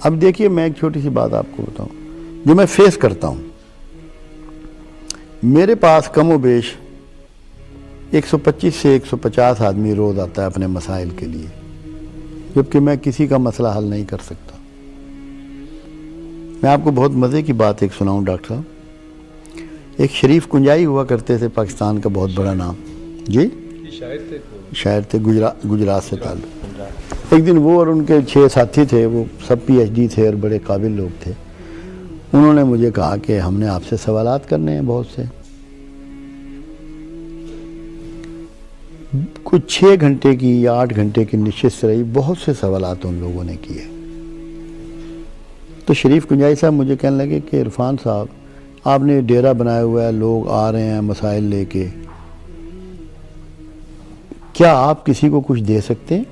اب دیکھیے میں ایک چھوٹی سی بات آپ کو بتاؤں جو میں فیس کرتا ہوں. میرے پاس کم و بیش 125 سے 150 آدمی روز آتا ہے اپنے مسائل کے لیے، جبکہ میں کسی کا مسئلہ حل نہیں کر سکتا. میں آپ کو بہت مزے کی بات ایک سناؤں ڈاکٹر صاحب. ایک شریف کنجائی ہوا کرتے تھے، پاکستان کا بہت بڑا نام. جی شاعر تھے، گجرات سے تعلق. ایک دن وہ اور ان کے 6 ساتھی تھے، وہ سب پی ایچ ڈی تھے اور بڑے قابل لوگ تھے. انہوں نے مجھے کہا کہ ہم نے آپ سے سوالات کرنے ہیں بہت سے. کچھ 6 گھنٹے کی یا 8 گھنٹے کی نشست رہی، بہت سے سوالات ان لوگوں نے کیے. تو شریف کنجائی صاحب مجھے کہنے لگے کہ عرفان صاحب آپ نے ڈیرا بنایا ہوا ہے، لوگ آ رہے ہیں مسائل لے کے، کیا آپ کسی کو کچھ دے سکتے ہیں؟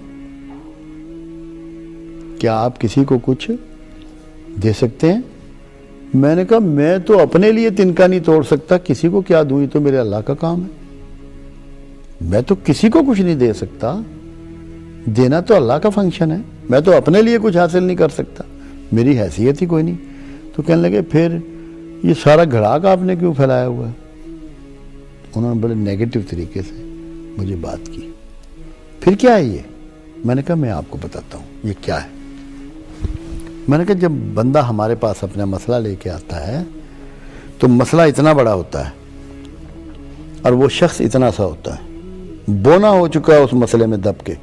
کیا آپ کسی کو کچھ دے سکتے ہیں؟ میں نے کہا میں تو اپنے لیے تنکا نہیں توڑ سکتا، کسی کو کیا دوں؟ یہ تو میرے اللہ کا کام ہے. میں تو کسی کو کچھ نہیں دے سکتا، دینا تو اللہ کا فنکشن ہے. میں تو اپنے لیے کچھ حاصل نہیں کر سکتا، میری حیثیت ہی کوئی نہیں. تو کہنے لگے پھر یہ سارا گھڑاک آپ نے کیوں پھیلایا ہوا ہے؟ انہوں نے بڑے نیگیٹو طریقے سے مجھے بات کی. پھر کیا ہے یہ؟ میں نے کہا میں آپ کو بتاتا ہوں یہ کیا ہے. میں نے کہا جب بندہ ہمارے پاس اپنا مسئلہ لے کے آتا ہے تو مسئلہ اتنا بڑا ہوتا ہے اور وہ شخص اتنا سا ہوتا ہے، بونا ہو چکا ہے اس مسئلے میں دب کے.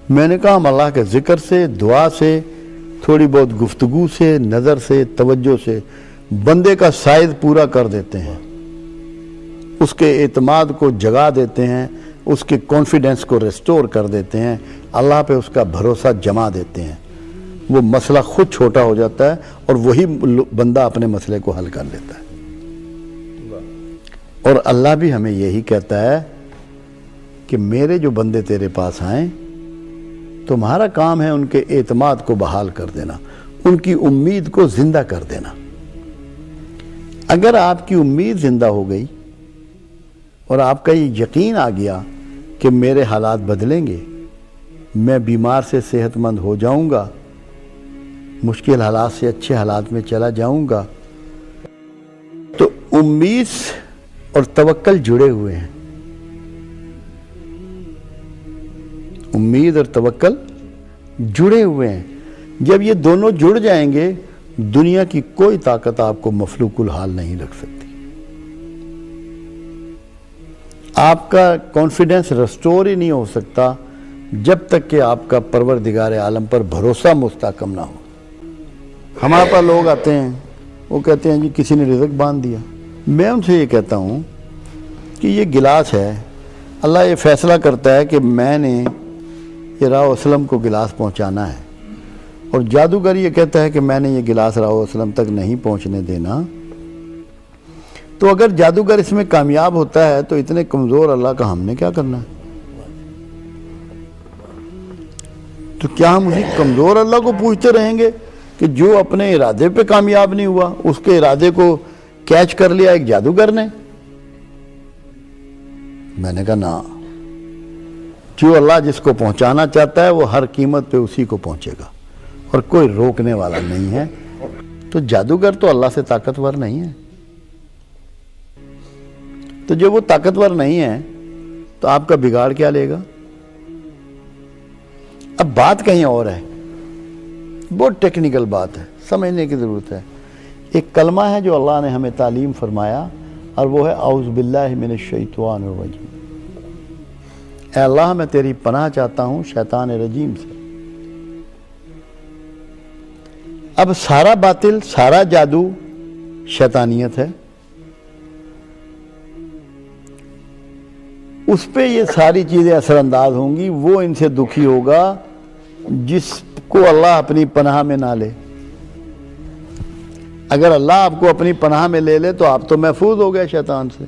میں نے کہا ہم اللہ کے ذکر سے، دعا سے، تھوڑی بہت گفتگو سے، نظر سے، توجہ سے بندے کا سائز پورا کر دیتے ہیں، اس کے اعتماد کو جگا دیتے ہیں، اس کے کانفیڈنس کو ریسٹور کر دیتے ہیں، اللہ پہ اس کا بھروسہ جما دیتے ہیں. وہ مسئلہ خود چھوٹا ہو جاتا ہے اور وہی بندہ اپنے مسئلے کو حل کر لیتا ہے. اور اللہ بھی ہمیں یہی کہتا ہے کہ میرے جو بندے تیرے پاس آئیں تمہارا کام ہے ان کے اعتماد کو بحال کر دینا، ان کی امید کو زندہ کر دینا. اگر آپ کی امید زندہ ہو گئی اور آپ کا یہ یقین آ گیا کہ میرے حالات بدلیں گے، میں بیمار سے صحت مند ہو جاؤں گا، مشکل حالات سے اچھے حالات میں چلا جاؤں گا، تو امید اور توکل جڑے ہوئے ہیں. امید اور توکل جڑے ہوئے ہیں. جب یہ دونوں جڑ جائیں گے دنیا کی کوئی طاقت آپ کو مفلوق الحال نہیں رکھ سکتی. آپ کا کانفیڈنس ریسٹور ہی نہیں ہو سکتا جب تک کہ آپ کا پروردگار عالم پر بھروسہ مستحکم نہ ہو. ہمارے پاس لوگ آتے ہیں، وہ کہتے ہیں جی کسی نے رزق باندھ دیا. میں ان سے یہ کہتا ہوں کہ یہ گلاس ہے، اللہ یہ فیصلہ کرتا ہے کہ میں نے یہ راہ اسلم کو گلاس پہنچانا ہے، اور جادوگر یہ کہتا ہے کہ میں نے یہ گلاس راہ اسلم تک نہیں پہنچنے دینا. تو اگر جادوگر اس میں کامیاب ہوتا ہے تو اتنے کمزور اللہ کا ہم نے کیا کرنا ہے؟ تو کیا ہم اسی کمزور اللہ کو پوچھتے رہیں گے کہ جو اپنے ارادے پہ کامیاب نہیں ہوا، اس کے ارادے کو کیچ کر لیا ایک جادوگر نے؟ میں نے کہا نا، جو اللہ جس کو پہنچانا چاہتا ہے وہ ہر قیمت پہ اسی کو پہنچے گا اور کوئی روکنے والا نہیں ہے. تو جادوگر تو اللہ سے طاقتور نہیں ہے. تو جب وہ طاقتور نہیں ہے تو آپ کا بگاڑ کیا لے گا؟ اب بات کہیں اور ہے، بہت ٹیکنیکل بات ہے، سمجھنے کی ضرورت ہے. ایک کلمہ ہے جو اللہ نے ہمیں تعلیم فرمایا اور وہ ہے اعوذ باللہ من الشیطان الرجیم. اے اللہ میں تیری پناہ چاہتا ہوں شیطان رجیم سے. اب سارا باطل، سارا جادو شیطانیت ہے، اس پہ یہ ساری چیزیں اثر انداز ہوں گی. وہ ان سے دکھی ہوگا جس کو اللہ اپنی پناہ میں نہ لے. اگر اللہ آپ کو اپنی پناہ میں لے لے تو آپ تو محفوظ ہو گئے شیطان سے،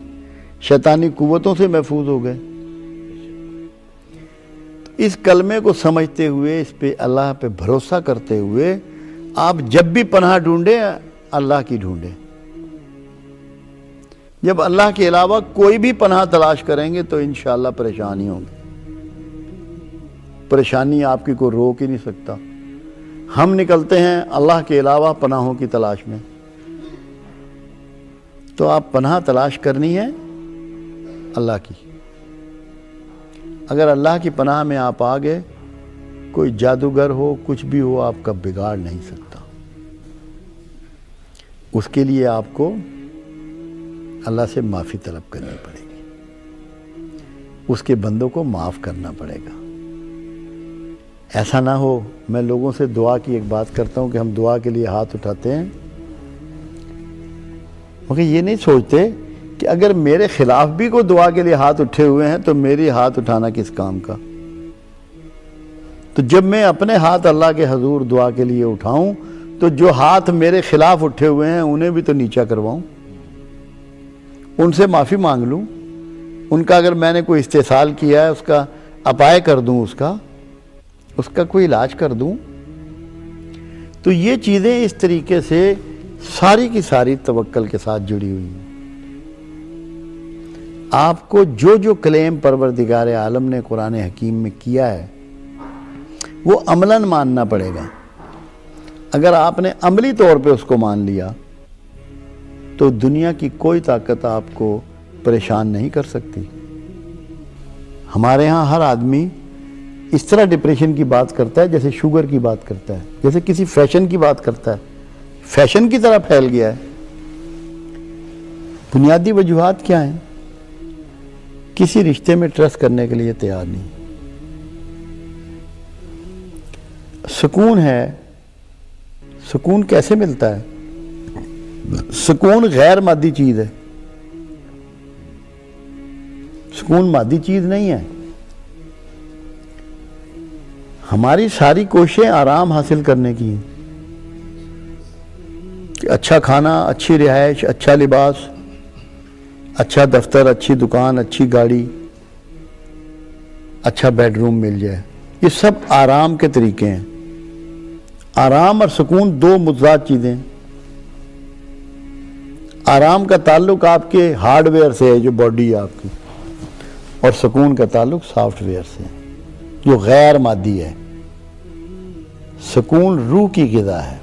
شیطانی قوتوں سے محفوظ ہو گئے. اس کلمے کو سمجھتے ہوئے، اس پہ اللہ پہ بھروسہ کرتے ہوئے آپ جب بھی پناہ ڈھونڈیں اللہ کی ڈھونڈیں. جب اللہ کے علاوہ کوئی بھی پناہ تلاش کریں گے تو انشاءاللہ پریشانی ہوں گی. پریشانی آپ کی کوئی روک ہی نہیں سکتا. ہم نکلتے ہیں اللہ کے علاوہ پناہوں کی تلاش میں. تو آپ پناہ تلاش کرنی ہے اللہ کی. اگر اللہ کی پناہ میں آپ آ گئے، کوئی جادوگر ہو، کچھ بھی ہو، آپ کا بگاڑ نہیں سکتا. اس کے لیے آپ کو اللہ سے معافی طلب کرنی پڑے گی، اس کے بندوں کو معاف کرنا پڑے گا. ایسا نہ ہو، میں لوگوں سے دعا کی ایک بات کرتا ہوں کہ ہم دعا کے لیے ہاتھ اٹھاتے ہیں، مگر یہ نہیں سوچتے کہ اگر میرے خلاف بھی کوئی دعا کے لیے ہاتھ اٹھے ہوئے ہیں تو میری ہاتھ اٹھانا کس کام کا. تو جب میں اپنے ہاتھ اللہ کے حضور دعا کے لیے اٹھاؤں تو جو ہاتھ میرے خلاف اٹھے ہوئے ہیں انہیں بھی تو نیچا کرواؤں، ان سے معافی مانگ لوں، ان کا اگر میں نے کوئی استحصال کیا ہے اس کا اپائے کر دوں، اس کا کوئی علاج کر دوں. تو یہ چیزیں اس طریقے سے ساری کی ساری توکل کے ساتھ جڑی ہوئی ہیں. آپ کو جو کلیم پروردگار عالم نے قرآن حکیم میں کیا ہے وہ عملاً ماننا پڑے گا. اگر آپ نے عملی طور پہ اس کو مان لیا تو دنیا کی کوئی طاقت آپ کو پریشان نہیں کر سکتی. ہمارے ہاں ہر آدمی اس طرح ڈپریشن کی بات کرتا ہے جیسے شوگر کی بات کرتا ہے، جیسے کسی فیشن کی بات کرتا ہے. فیشن کی طرح پھیل گیا ہے. بنیادی وجوہات کیا ہیں؟ کسی رشتے میں ٹرسٹ کرنے کے لیے تیار نہیں. سکون ہے، سکون کیسے ملتا ہے؟ سکون غیر مادی چیز ہے، سکون مادی چیز نہیں ہے. ہماری ساری کوششیں آرام حاصل کرنے کی ہیں کہ اچھا کھانا، اچھی رہائش، اچھا لباس، اچھا دفتر، اچھی دکان، اچھی گاڑی، اچھا بیڈ روم مل جائے. یہ سب آرام کے طریقے ہیں. آرام اور سکون دو متضاد چیزیں ہیں. آرام کا تعلق آپ کے ہارڈ ویئر سے ہے جو باڈی ہے آپ کی، اور سکون کا تعلق سافٹ ویئر سے ہے جو غیر مادی ہے. سکون روح کی غذا ہے،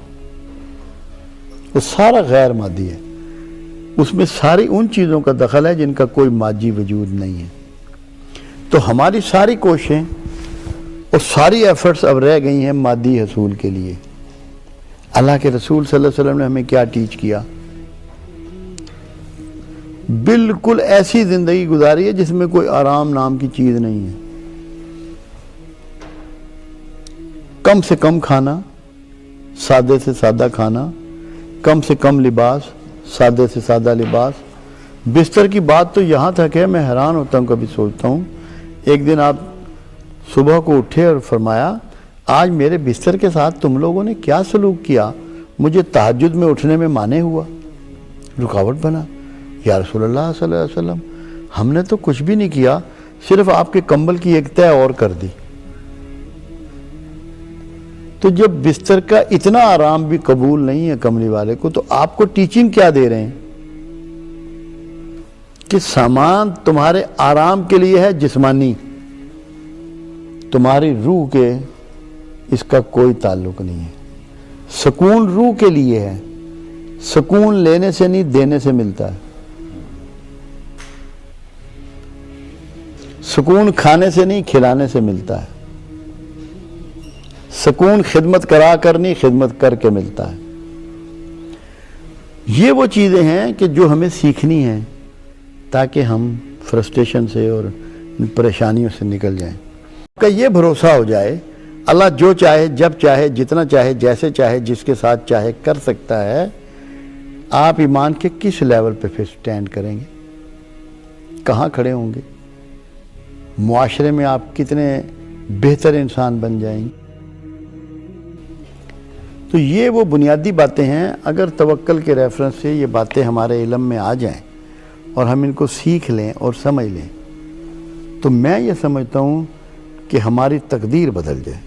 وہ سارا غیر مادی ہے. اس میں ساری ان چیزوں کا دخل ہے جن کا کوئی مادی وجود نہیں ہے. تو ہماری ساری کوششیں اور ساری ایفرٹس اب رہ گئی ہیں مادی حصول کے لیے. اللہ کے رسول صلی اللہ علیہ وسلم نے ہمیں کیا ٹیچ کیا؟ بالکل ایسی زندگی گزاری ہے جس میں کوئی آرام نام کی چیز نہیں ہے. کم سے کم کھانا، سادے سے سادہ کھانا، کم سے کم لباس، سادے سے سادہ لباس. بستر کی بات تو یہاں تک ہے، میں حیران ہوتا ہوں، کبھی سوچتا ہوں. ایک دن آپ صبح کو اٹھے اور فرمایا آج میرے بستر کے ساتھ تم لوگوں نے کیا سلوک کیا، مجھے تہجد میں اٹھنے میں مانے ہوا، رکاوٹ بنا. یا رسول اللہ صلی اللہ علیہ وسلم، ہم نے تو کچھ بھی نہیں کیا، صرف آپ کے کمبل کی ایک تہہ اور کر دی. تو جب بستر کا اتنا آرام بھی قبول نہیں ہے کملی والے کو، تو آپ کو ٹیچنگ کیا دے رہے ہیں کہ سامان تمہارے آرام کے لیے ہے جسمانی، تمہاری روح کے اس کا کوئی تعلق نہیں ہے. سکون روح کے لیے ہے، سکون لینے سے نہیں دینے سے ملتا ہے. سکون کھانے سے نہیں کھلانے سے ملتا ہے. سکون خدمت کرا کر نہیں خدمت کر کے ملتا ہے. یہ وہ چیزیں ہیں کہ جو ہمیں سیکھنی ہیں تاکہ ہم فرسٹریشن سے اور ان پریشانیوں سے نکل جائیں. کا یہ بھروسہ ہو جائے اللہ جو چاہے، جب چاہے، جتنا چاہے، جیسے چاہے، جس کے ساتھ چاہے کر سکتا ہے. آپ ایمان کے کس لیول پہ پھر سٹینڈ کریں گے؟ کہاں کھڑے ہوں گے؟ معاشرے میں آپ کتنے بہتر انسان بن جائیں گے؟ تو یہ وہ بنیادی باتیں ہیں. اگر توکل کے ریفرنس سے یہ باتیں ہمارے علم میں آ جائیں اور ہم ان کو سیکھ لیں اور سمجھ لیں تو میں یہ سمجھتا ہوں کہ ہماری تقدیر بدل جائے.